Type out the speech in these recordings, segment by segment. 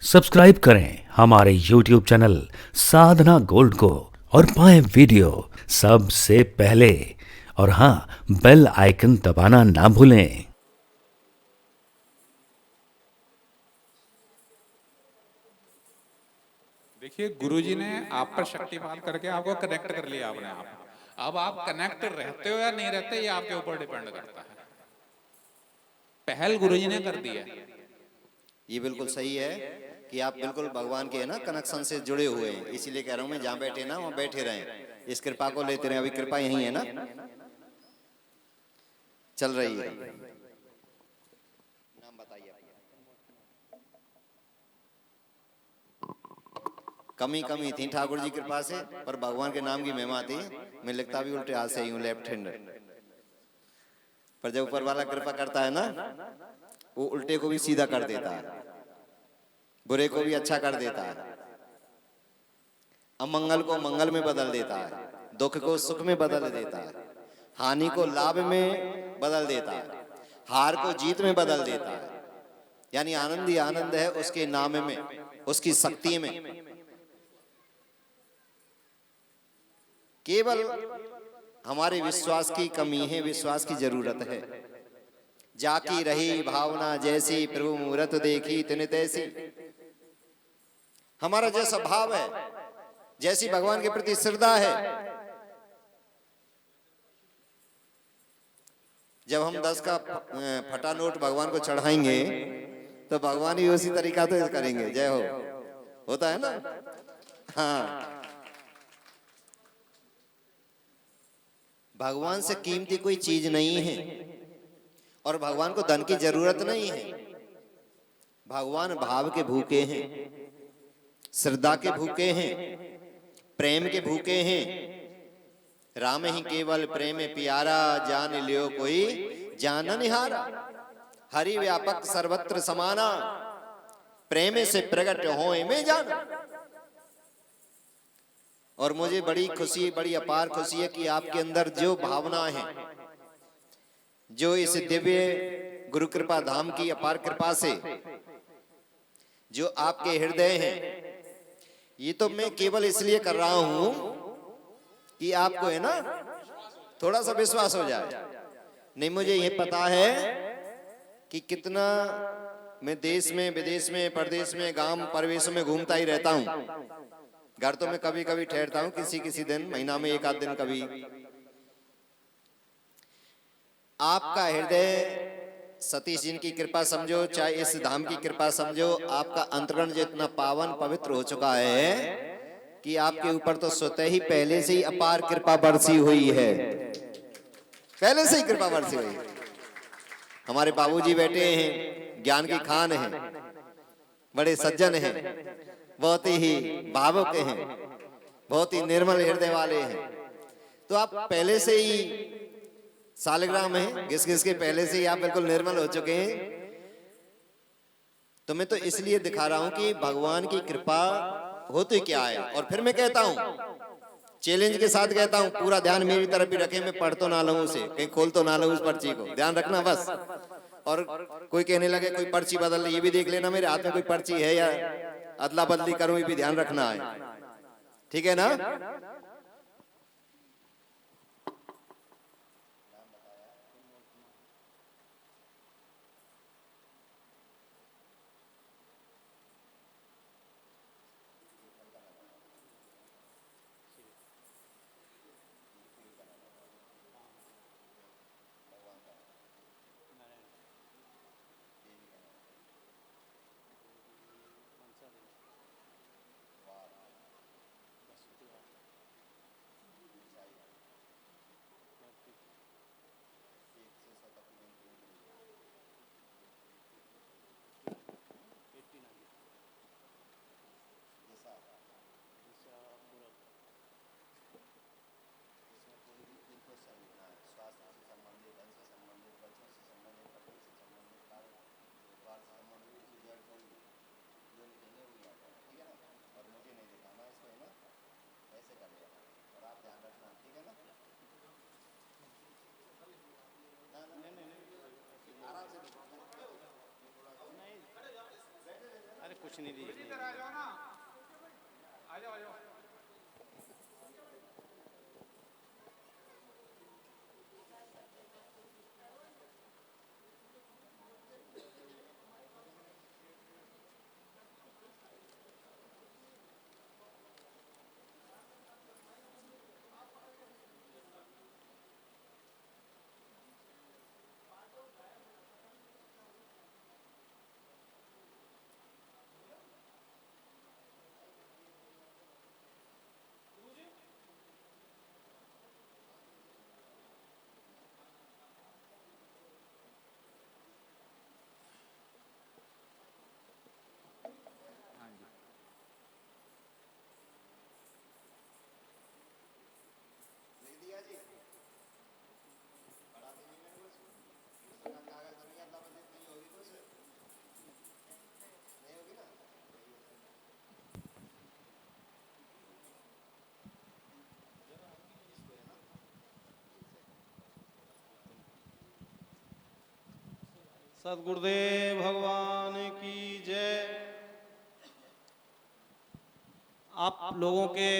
Subscribe करें हमारे YouTube channel साधना gold को और पाएं वीडियो सबसे पहले। और हाँ, बेल आइकन दबाना ना भूलें। देखिए, गुरुजी ने आप पर शक्तिपात करके आपको कनेक्ट कर लिया अपने आप। अब आप कनेक्ट रहते हो या नहीं रहते, ये आपके ऊपर डिपेंड करता है। पहल गुरुजी ने कर दी है। ये बिल्कुल सही है कि आप बिल्कुल भगवान के है ना कनेक्शन से जुड़े हुए हैं। इसीलिए कह रहा हूं मैं, जहां बैठे ना वहां बैठे रहें, इस कृपा को लेते रहें। अभी कृपा यही है ना, चल रही है। नाम बताइए अपना। कमी कमी थी ठाकुर जी कृपा से, पर भगवान के नाम की महिमा थी। मैं लिखता भी उल्टे हाथ से ही हूँ, लेफ्ट हैंड। पर जब ऊपर वाला कृपा करता है ना, वो उल्टे को भी सीधा कर देता है, बुरे को भी अच्छा कर देता है, अमंगल को मंगल में बदल देता है, दुख को सुख में बदल देता है, हानि को लाभ में बदल देता है, हार को जीत में बदल देता है। यानी आनंद ही आनंद है उसके नाम में, उसकी शक्ति में। केवल हमारे विश्वास की कमी है, विश्वास की जरूरत है। जाकी रही भावना जैसी, प्रभु मूरत देखी तिन तैसी। हमारा जैसा भाव है, जैसी भगवान के प्रति श्रद्धा है, जब हम 10 का फटा नोट भगवान को चढ़ाएंगे तो भगवान भी उसी तरीका तो करेंगे। जय हो, होता है ना। हाँ, भगवान से कीमती कोई चीज नहीं है, और भगवान को धन की जरूरत नहीं है। भगवान भाव के भूखे हैं, श्रद्धा के भूखे हैं, प्रेम के भूखे हैं। राम ही केवल प्रेम प्यारा, जान लियो कोई जान निहारा। हरि व्यापक सर्वत्र समाना, प्रेम से प्रकट होए में जाना। और मुझे बड़ी खुशी, बड़ी अपार खुशी है कि आपके अंदर जो भावना है, जो इस दिव्य गुरु कृपा धाम की अपार कृपा से जो आपके हृदय हैं, ये तो मैं केवल इसलिए कर रहा हूं कि आपको है ना थोड़ा सा विश्वास हो जाए। नहीं, मुझे ये पता है कि कितना मैं देश में, विदेश में, परदेश में, गांव परवेशों में घूमता ही रहता हूं। घर तो मैं कभी कभी ठहरता हूं, किसी किसी दिन, महीना में एक आध दिन कभी। आपका हृदय सतीश जी की कृपा समझो, चाहे इस धाम की कृपा समझो, आपका अंतर्गण जितना पावन पवित्र हो चुका है कि आपके ऊपर तो स्वतः ही पहले से ही अपार कृपा बरसी हुई है। पहले से ही कृपा बरसी हुई है। हमारे बाबूजी बैठे हैं, ज्ञान की खान है, बड़े सज्जन हैं, बहुत ही भावुक हैं, बहुत ही निर्मल हृदय वाले हैं। तो आप पहले से ही सालग्राम है, घिस घिस के पहले से ही आप बिल्कुल निर्मल हो चुके हैं। तो मैं तो इसलिए दिखा रहा हूं कि भगवान की कृपा होती क्या है। और फिर मैं कहता हूं, चैलेंज के साथ कहता हूं, पूरा ध्यान मेरी तरफ ही रखें। मैं पढ़ तो ना लूं उसे, कहीं खोल तो ना लूं उस पर्ची को, ध्यान रखना बस। और कोई कहने लगे कोई पर्ची बदल, ये भी देख लेना मेरे हाथ में कोई पर्ची है या अदला बदली करूं, ये भी ध्यान रखना है। ठीक है ना। कुछ नहीं लीजिए। सद्गुरुदेव भगवान की जय। आप लोगों के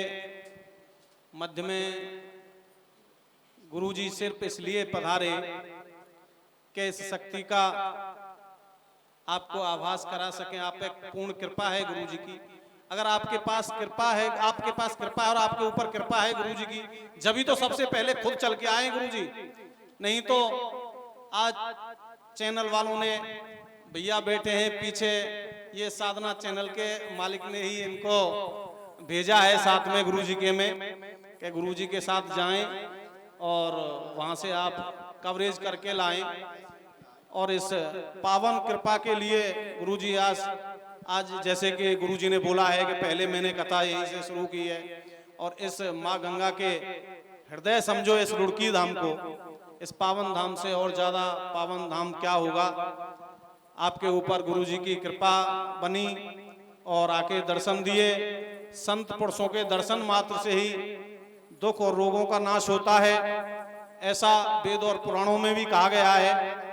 मध्य में गुरुजी सिर्फ इसलिए पधारे कि इस शक्ति का आपको आभास करा सकें। आप एक पूर्ण कृपा है गुरुजी की। अगर आपके पास कृपा है, आपके पास कृपा है और आपके ऊपर कृपा है गुरुजी की, जब तो सबसे पहले खुद चल के आए गुरुजी। नहीं तो आज चैनल वालों ने, भैया बैठे हैं पीछे, ये साधना चैनल के मालिक ने ही इनको भेजा है साथ में गुरुजी के में कि गुरुजी के साथ जाएं और वहां से आप कवरेज करके लाएं। और इस पावन कृपा के लिए गुरुजी आज जैसे कि गुरुजी ने बोला है कि पहले मैंने कथा यहीं से शुरू की है, और इस माँ गंगा के हृदय समझो इस रुड़की धाम को, इस पावन धाम से और ज्यादा पावन धाम क्या होगा। आपके ऊपर गुरुजी की कृपा बनी और आके दर्शन दिए। संत पुरुषों के दर्शन मात्र से ही दुख और रोगों का नाश होता है, ऐसा वेद और पुराणों में भी कहा गया है।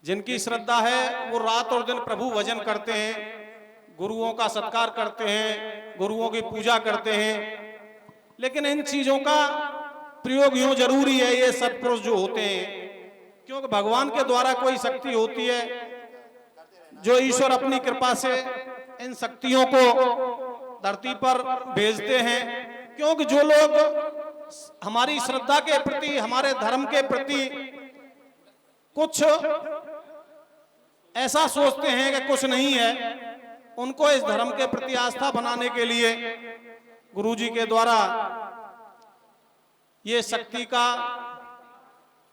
जिनकी श्रद्धा है वो रात और दिन प्रभु भजन करते हैं, गुरुओं का सत्कार करते हैं, गुरुओं की पूजा करते हैं। लेकिन इन चीजों का प्रयोग यूं जरूरी है, ये सत्पुरुष जो होते हैं, क्योंकि भगवान के द्वारा कोई शक्ति होती है जो ईश्वर अपनी कृपा से इन शक्तियों को धरती पर भेजते हैं। क्योंकि जो लोग हमारी श्रद्धा के प्रति, हमारे धर्म के प्रति कुछ ऐसा सोचते हैं कि कुछ नहीं है, उनको इस धर्म के प्रति आस्था बनाने के लिए गुरुजी के द्वारा ये शक्ति का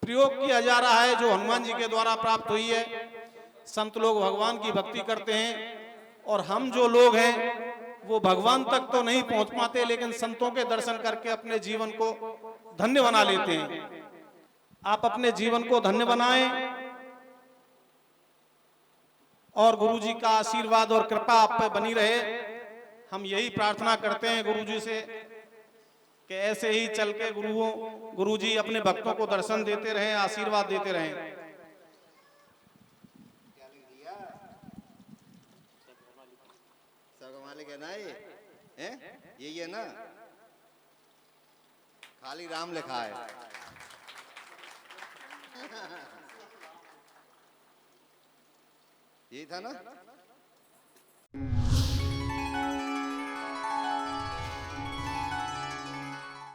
प्रयोग किया जा रहा है, जो हनुमान जी के द्वारा प्राप्त हुई है। संत लोग भगवान की भक्ति करते हैं और हम जो लोग हैं वो भगवान तक तो नहीं पहुंच पाते, लेकिन संतों के दर्शन करके अपने जीवन को धन्य बना लेते हैं। आप अपने जीवन को धन्य बनाएं और गुरुजी का आशीर्वाद और कृपा आप पे बनी रहे। हम यही प्रार्थना करते हैं गुरुजी से कि ऐसे ही चल के गुरुजी अपने भक्तों को दर्शन देते रहें, आशीर्वाद देते रहें। सबका मालिक है ना, ये है, यही है ना, खाली राम लिखा है। यही था ना।